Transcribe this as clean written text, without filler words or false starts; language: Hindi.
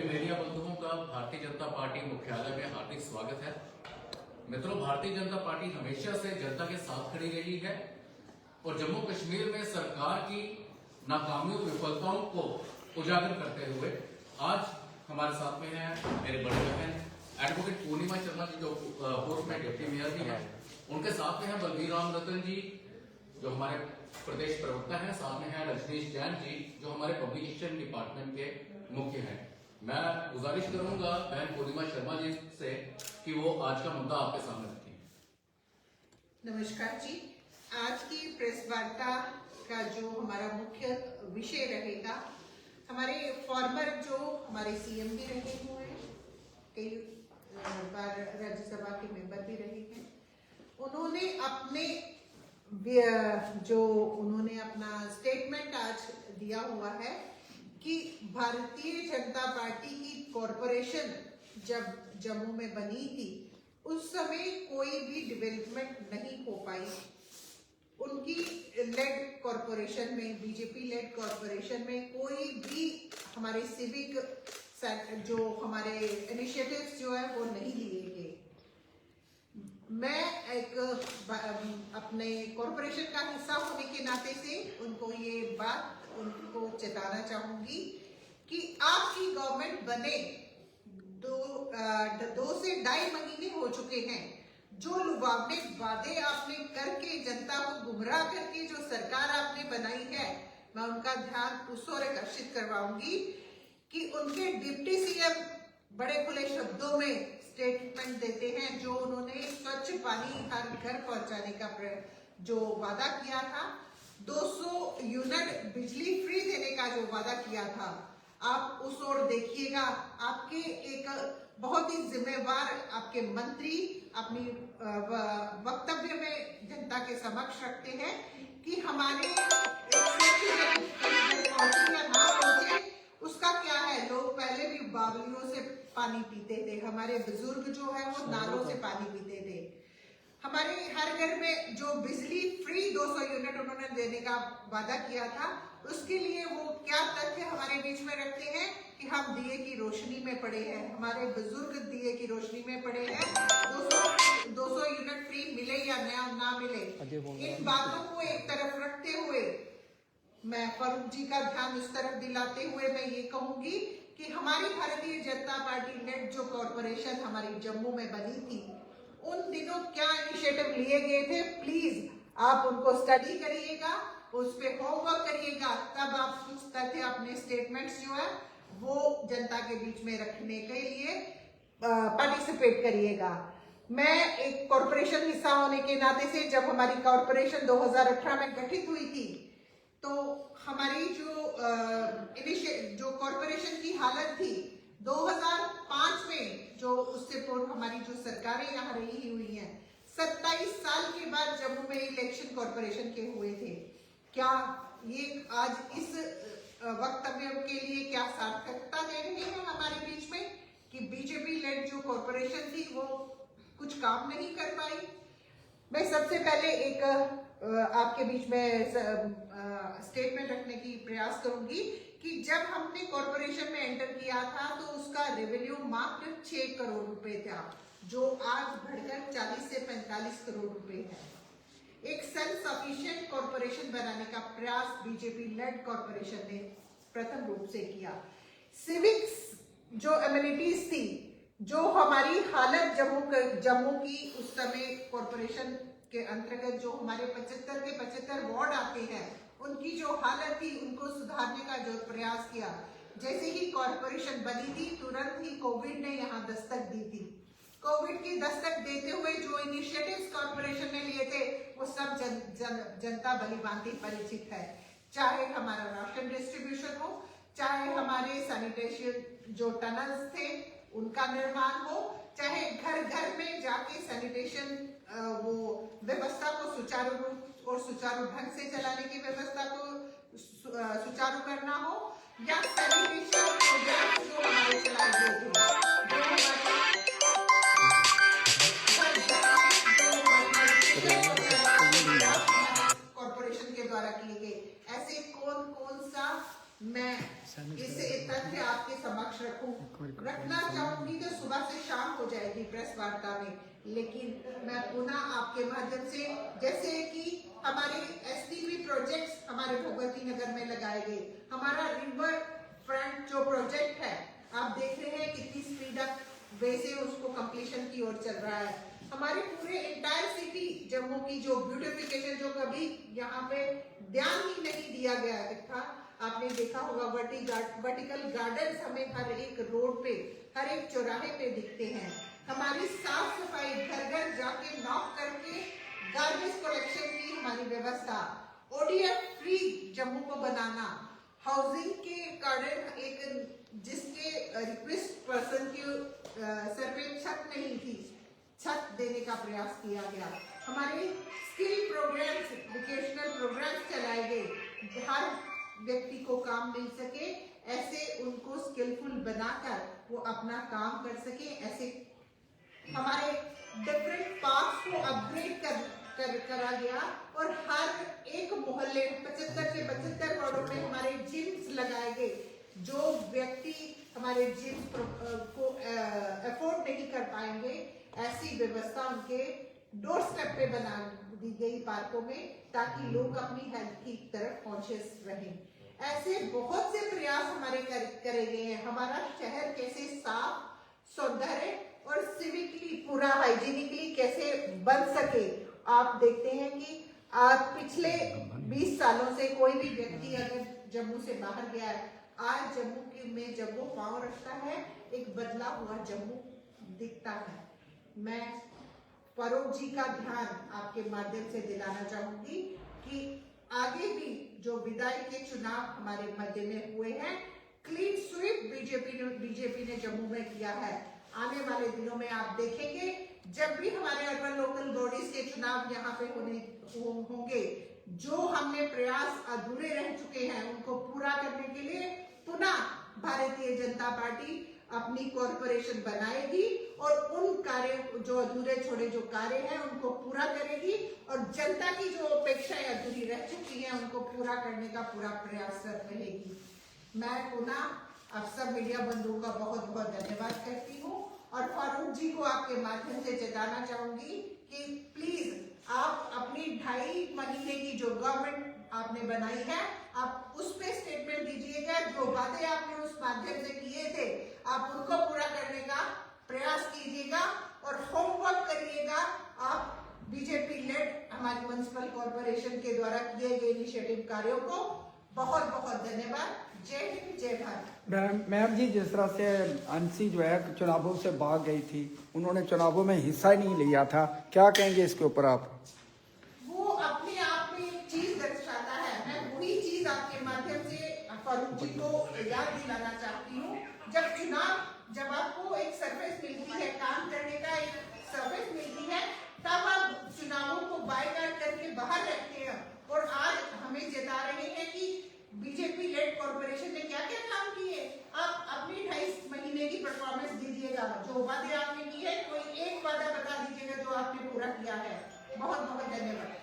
मीडिया बंधुओं का भारतीय जनता पार्टी मुख्यालय में हार्दिक स्वागत है। मित्रों, भारतीय जनता पार्टी हमेशा से जनता के साथ खड़ी रही है और जम्मू कश्मीर में सरकार की नाकामियों विफलताओं को उजागर करते हुए आज हमारे साथ में है मेरे बड़े बहन एडवोकेट पूर्णिमा शर्मा जी, जो पूर्व में डिप्टी मेयर भी हैं। उनके साथ में है बलबीर राम रतन जी, जो हमारे प्रदेश प्रवक्ता हैं। साथ में है रजनीश जैन जी, जो हमारे पब्लिकेशन डिपार्टमेंट के मुख्य हैं। मैं गुजारिश करूंगा बहन पूर्णिमा शर्मा जी से कि वो आज का मुद्दा आपके सामने रखें। नमस्कार जी। आज की प्रेस वार्ता का जो हमारा मुख्य विषय रहेगा, हमारे फॉर्मर जो हमारे सीएम भी रहे हुए हैं, कई बार राज्यसभा के मेंबर भी रहे हैं, उन्होंने अपना स्टेटमेंट आज दिया हुआ है कि भारतीय जनता पार्टी की कॉरपोरेशन जब जम्मू में बनी थी उस समय कोई भी डेवलपमेंट नहीं हो पाई। उनकी लेड कॉरपोरेशन में, बीजेपी लेड कॉरपोरेशन में कोई भी हमारे सिविक जो हमारे इनिशिएटिव्स जो है वो नहीं लिए गए। मैं एक अपने कॉरपोरेशन का हिस्सा होने के नाते से उनको चेताना चाहूंगी कि आपकी गवर्नमेंट बने 2 से 2.5 महीने हो चुके हैं। जो लुभावने वादे आपने करके जनता को गुमराह करके जो सरकार आपने बनाई है, मैं उनका ध्यान उस ओर आकर्षित करवाऊंगी कि उनके डिप्टी सीएम बड़े खुले शब्दों में स्टेटमेंट देते हैं। जो उन्होंने स्वच्छ पानी हर घर पहुंचाने का जो वादा किया था, 200 यूनिट बिजली फ्री देने का जो वादा किया था, आप उस ओर देखिएगा। आपके एक बहुत ही जिम्मेवार आपके मंत्री अपनी वक्तव्य में जनता के समक्ष रखते हैं कि हमारे ना पहुंचे उसका क्या है। लोग पहले भी बावलियों से पानी पीते थे, हमारे बुजुर्ग जो है वो नालों से पानी पीते थे। हमारे हर घर में जो बिजली फ्री 200 यूनिट उन्होंने देने का वादा किया था, उसके लिए वो क्या तथ्य हमारे बीच में रखते हैं कि हम दिए की रोशनी में पड़े हैं, हमारे बुजुर्ग दिए की रोशनी में पड़े हैं। 200 यूनिट फ्री मिले या ना मिले, इन बातों को एक तरफ रखते हुए मैं फारूक जी का ध्यान उस तरफ दिलाते हुए मैं ये कहूंगी कि हमारी भारतीय जनता पार्टी लेड जो कॉरपोरेशन हमारी जम्मू में बनी थी, उन दिनों क्या इनिशिएटिव लिए गए थे, प्लीज आप उनको स्टडी करिएगा, उस पे होमवर्क करिएगा, तब आप कुछ तथ्य अपने स्टेटमेंट्स जो है वो जनता के बीच में रखने के लिए पार्टिसिपेट करिएगा। मैं एक कॉरपोरेशन हिस्सा होने के नाते से, जब हमारी कॉरपोरेशन 2018 में गठित हुई थी, तो हमारी जो कॉरपोरेशन की हालत थी 2005 में, जो उससे पूर्व हमारी जो सरकारें यहाँ रही हुई हैं, 27 साल के बाद जम्मू में इलेक्शन कॉरपोरेशन के हुए थे। क्या ये आज इस वक्तव्य के लिए क्या सार्थकता दे रहे हैं हमारे बीच में कि बीजेपी लेड जो कॉरपोरेशन थी वो कुछ काम नहीं कर पाई? मैं सबसे पहले एक आपके बीच में स्टेटमेंट रखने की प्रयास करूंगी कि जब हमने कॉरपोरेशन में एंटर किया था तो उसका रेवेन्यू मात्र 6 करोड़ रुपए था, जो आज बढ़कर 40 से 45 करोड़ रुपए है। एक सेल्फ सफिशिएंट कॉरपोरेशन बनाने का प्रयास बीजेपी लेड कॉरपोरेशन ने प्रथम रूप से किया। सिविक्स जो एमिनिटीज थी, जो हमारी हालत जम्मू की उस समय कॉरपोरेशन के अंतर्गत जो हमारे 75 के 75 वार्ड आते हैं, उनकी जो हालत थी उनको सुधारने का जो प्रयास किया। जैसे ही कॉरपोरेशन बनी थी, तुरंत ही कोविड ने यहाँ दस्तक दी थी। कोविड की दस्तक देते हुए जो इनिशिएटिव्स कॉरपोरेशन ने लिए थे वो सब जनता भली भांति परिचित है। चाहे हमारा राशन डिस्ट्रीब्यूशन हो, चाहे हमारे सैनिटेशन जो टनल्स थे उनका निर्माण हो, चाहे घर घर में जाके सैनिटेशन वो व्यवस्था को सुचारू रूप और सुचारू ढंग से चलाने की व्यवस्था को सुचारू करना हो, या सैनिटेशन प्रोग्राम जो हमारे चलाए गए थे, कॉरपोरेशन के द्वारा किए गए, ऐसे कौन सा मैं इस तथ्य आपके समक्ष रखना चाहूंगी तो सुबह से शाम हो जाएगी प्रेस वार्ता में, लेकिन मैं पुनः आपके माध्यम से, जैसे कि हमारे एसटीपी प्रोजेक्ट्स हमारे भगवती नगर में लगाए गए, हमारा रिवर फ्रंट जो प्रोजेक्ट है आप देख रहे हैं कितनी स्पीड अप वे से उसको कंप्लीशन की ओर चल रहा है। हमारे पूरे एंटायर सिटी जम्मू की जो ब्यूटिफिकेशन, जो कभी यहाँ पे ध्यान ही नहीं दिया गया था, आपने देखा होगा वर्टिकल गार्डन्स हमें हर एक रोड पे, हर एक चौराहे पे दिखते हैं। हमारी साफ सफाई, घर घर जाके नॉक करके गार्बेज कलेक्शन की हमारी व्यवस्था, ओडीएफ फ्री जम्मू को बनाना, हाउसिंग के कारण एक जिसके रिक्वेस्ट पर्सन की सर पे छत नहीं थी, छत देने का प्रयास किया गया। हमारे स्किल प्रोग्राम्स, वोकेशनल प्रोग्राम्स चलाए गए, हर व्यक्ति को काम मिल सके, ऐसे उनको स्किलफुल बनाकर वो अपना काम कर सके। ऐसे हमारे डिफरेंट पार्क्स को अपग्रेड करा गया और हर एक मोहल्ले 75 के 75 वार्डों में हमारे जिम्स लगाए गए। जो व्यक्ति हमारे जिम को अफोर्ड नहीं कर पाएंगे, ऐसी व्यवस्था उनके डोर स्टेप पे बना दी गई पार्कों में, ताकि लोग अपनी हेल्थ की तरफ कॉन्शियस रहें। ऐसे बहुत से प्रयास हमारे करे गए हैं। हमारा शहर कैसे साफ, सौंदर्य और सिविकली पूरा हाइजीनिकली कैसे बन सके। आप देखते हैं कि आज पिछले 20 सालों से कोई भी व्यक्ति अगर जम्मू से बाहर गया है, आज जम्मू में जब वो पांव रखता है, एक बदला हुआ जम्मू दिखता है। मैं फारूक जी का ध्यान आपके माध्यम से दिलाना चाहूंगी कि आगे भी जो विधायक के चुनाव हमारे मध्य में हुए हैं, क्लीन स्वीप बीजेपी ने जम्मू में किया है। आने वाले दिनों में आप देखेंगे जब भी हमारे अर्बन लोकल बॉडीज के चुनाव यहाँ पे होंगे, जो हमने प्रयास अधूरे रह चुके हैं उनको पूरा करने के लिए पुनः भारतीय जनता पार्टी अपनी कॉरपोरेशन बनाएगी और उन कार्यों, जो अधूरे छोड़े जो कार्य हैं, उनको पूरा करेगी और जनता की जो अपेक्षाएं अधूरी रह चुकी हैं उनको पूरा करने का पूरा प्रयासरत रहेगी। मैं पुनः आप सब मीडिया बंधुओं का बहुत बहुत धन्यवाद करती हूँ और फारूक जी को आपके माध्यम से जताना चाहूंगी कि प्लीज आप अपनी 2.5 महीने की जो गवर्नमेंट आपने बनाई है, आप उस पे स्टेटमेंट दीजिएगा। जो वादे आपने उस माध्यम से किए थे, आप उनको पूरा करने का प्रयास कीजिएगा और होमवर्क करिएगा। आप बीजेपी लेड हमारी म्युनिसिपल कॉर्पोरेशन के द्वारा किए गए इनिशिएटिव कार्यों को बहुत बहुत धन्यवाद। जय हिंद, जय भारत। मैम जी, जिस तरह से अंशी जो है चुनावों से भाग गई थी, उन्होंने चुनावों में हिस्सा ही नहीं लिया था, क्या कहेंगे इसके ऊपर आप? वो अपने आप में एक चीज दर्शाता है। मैं वही चीज आपके माध्यम से फारूक जी को याद दिलाना चाहती हूँ। जब आपको एक सर्विस मिलती है, काम करने का एक सर्विस मिलती है, तब आप चुनावों को बायकॉट करके बाहर रखते हैं और आज हमें जता रहे हैं कि बीजेपी लेड कॉर्पोरेशन ने क्या क्या काम किए। आप अपनी 2.5 महीने की परफॉर्मेंस दीजिएगा। जो वादे आपने किए, कोई एक वादा बता दीजिएगा जो आपने पूरा किया है। बहुत बहुत धन्यवाद।